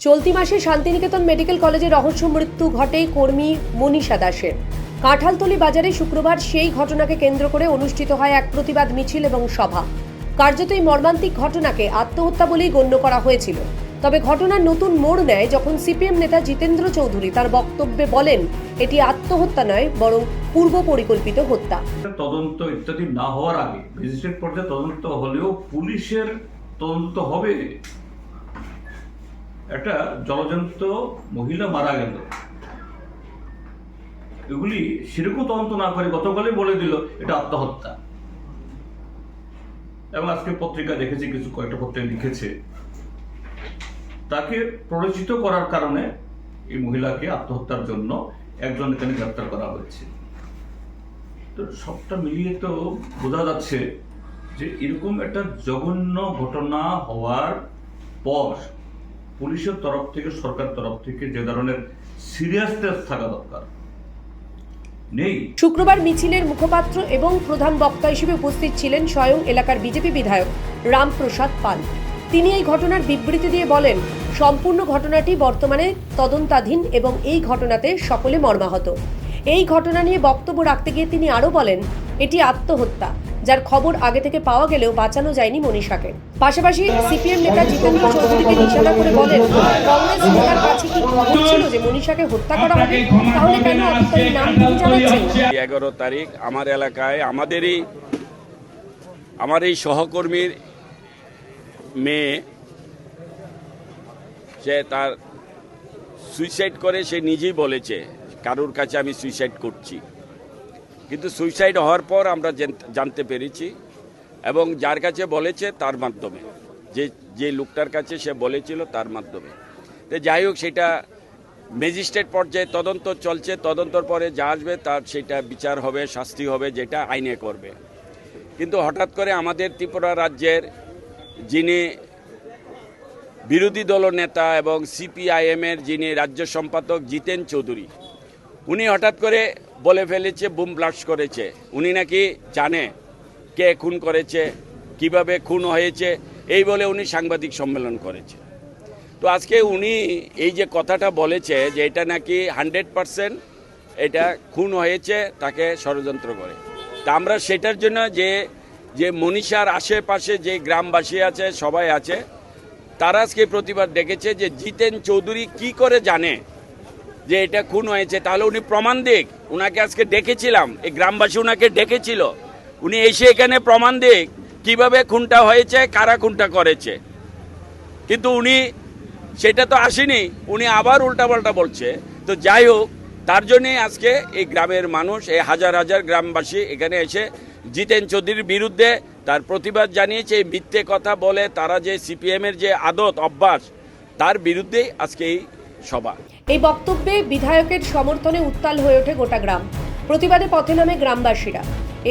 চলতি মাসে শান্তিনিকেতন মেডিকেল কলেজে রহস্য মৃত্যু ঘটে কর্মী মনীষা দাসের। কাঁঠালতলী বাজারে শুক্রবার সেই ঘটনাকে কেন্দ্র করে অনুষ্ঠিত হয় এক প্রতিবাদ মিছিল এবং সভা। কার্যত এই মর্মান্তিক ঘটনাকে আত্মহত্যা বলেই গণ্য করা হয়েছিল। তবে ঘটনার নতুন মোড় নেয় যখন সিপিএম নেতা জিতেন্দ্র চৌধুরী তার বক্তব্যে বলেন এটি আত্মহত্যা নয়, বরং পূর্ব পরিকল্পিত হত্যা। তদন্ত ইত্যাদি না হওয়ার আগে ম্যাজিস্ট্রেট পর্যায়ে তদন্ত হলেও পুলিশের তদন্ত হবে। একটা জলজন্ত মহিলা মারা গেল, এগুলি সেরকম তদন্ত না করে গতকালই বলে দিল এটা আত্মহত্যা। এবং আজকে পত্রিকা দেখেছি, কিছু কয়েকটা পত্রিকা লিখেছে তাকে প্ররোচিত করার কারণে এই মহিলাকে আত্মহত্যার জন্য একজন এখানে গ্রেপ্তার করা হয়েছে। তো সবটা মিলিয়ে তো বোঝা যাচ্ছে যে এরকম একটা জঘন্য ঘটনা হওয়ার পর পুলিশের তরফ থেকে, সরকার তরফ থেকে যে ধরনের সিরিয়াসনেস থাকা দরকার নেই। শুক্রবার মিছিলের মুখপাত্র এবং প্রধান বক্তা হিসেবে উপস্থিত ছিলেন স্বয়ং এলাকার বিজেপি বিধায়ক রামপ্রসাদ পাল। তিনি এই ঘটনার বিবৃতি দিয়ে বলেন, সম্পূর্ণ ঘটনাটি বর্তমানে তদন্তাধীন এবং এই ঘটনাতে সকলে মর্মাহত। এই ঘটনা নিয়ে বক্তব্য রাখতে গিয়ে তিনি আরও বলেন, এটি আত্মহত্যা, যার খবর আগে থেকে পাওয়া গেলেও বাঁচানো যায়নি মনীষাকে। পাশাপাশি সিপিএম নেতা জিতেন্দ্র চৌধুরীকে নিশানা করে বলেন, কংগ্রেস নেতার কাছে কি খবর ছিল যে মনীষাকে হত্যা করা হবে? তাহলে কেন আধিকারিক নাম তিনি জানাচ্ছেন? 11 তারিখ আমার এলাকায় আমার এই সহকর্মীর মেয়ে, সে তার সুইসাইড করে, সে নিজেই বলেছে কারোর কাছে আমি সুইসাইড করছি। কিন্তু সুইসাইড হওয়ার পর আমরা জানতে পেরেছি এবং যার কাছে বলেছে তার মাধ্যমে, যে লোকটার কাছে সে বলেছিল তার মাধ্যমে। তো যাই হোক, সেটা ম্যাজিস্ট্রেট পর্যায়ে তদন্ত চলছে। তদন্তর পরে যা আসবে তার সেটা বিচার হবে, শাস্তি হবে, যেটা আইনে করবে। কিন্তু হঠাৎ করে আমাদের ত্রিপুরা রাজ্যের যিনি বিরোধী দল নেতা এবং সিপিআইএমের যিনি রাজ্য সম্পাদক জিতেন চৌধুরী, উনি হঠাৎ করে বলে ফেলেছে বুম ব্লাস্ট করেছে। উনি নাকি জানে কে খুন করেছে, কিভাবে খুন হয়েছে, এই বলে উনি সাংবাদিক সম্মেলন করেছে। তো আজকে উনি এই যে কথাটা বলেছে যে এটা নাকি 100% এটা খুন হয়েছে, তাকে ষড়যন্ত্র করে। তা আমরা সেটার জন্য যে মনীষার আশেপাশে যে গ্রামবাসী আছে, সবাই আছে, তারা আজকে প্রতিবাদ ডেকেছে যে জিতেন চৌধুরী কি করে জানে যে এটা খুন হয়েছে। তাহলে উনি প্রমাণ দিক। উনাকে আজকে ডেকেছিলাম, এই গ্রামবাসী উনাকে ডেকেছিল, উনি এসে এখানে প্রমাণ দিক কিভাবে খুনটা হয়েছে, কারা খুনটা করেছে। কিন্তু উনি সেটা তো আসেনি, উনি আবার উল্টাপাল্টা বলছে। তো যাই হোক, তার জন্যই আজকে এই গ্রামের মানুষ, এই হাজার হাজার গ্রামবাসী এখানে এসে জিতেন চৌধুরীর বিরুদ্ধে তার প্রতিবাদ জানিয়েছে। এই মিথ্যে কথা বলে তারা যে সিপিএমের যে আদত অভ্যাস, তার বিরুদ্ধেই আজকে এই সভা। এই বক্তব্যে বিধায়কের সমর্থনে উত্তাল হয়ে ওঠে গোটা গ্রাম। প্রতিবাদে পথে নামে গ্রামবাসীরা।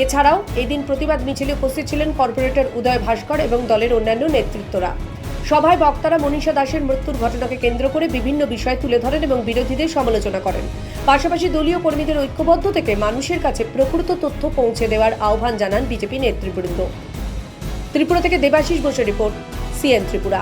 এছাড়াও এদিন প্রতিবাদ মিছিলে উপস্থিত ছিলেন কর্পোরেটর উদয় ভাস্কর এবং দলের অন্যান্য নেতৃত্বরা। সভায় বক্তারা মনীষা দাসের মৃত্যুর ঘটনাকে কেন্দ্র করে বিভিন্ন বিষয় তুলে ধরেন এবং বিরোধীদের সমালোচনা করেন। পাশাপাশি দলীয় কর্মীদের ঐক্যবদ্ধ থেকে মানুষের কাছে প্রকৃত তথ্য পৌঁছে দেওয়ার আহ্বান জানান বিজেপি নেতৃবৃন্দ। ত্রিপুরা থেকে দেবাশিস বসুর রিপোর্ট, সিএন ত্রিপুরা।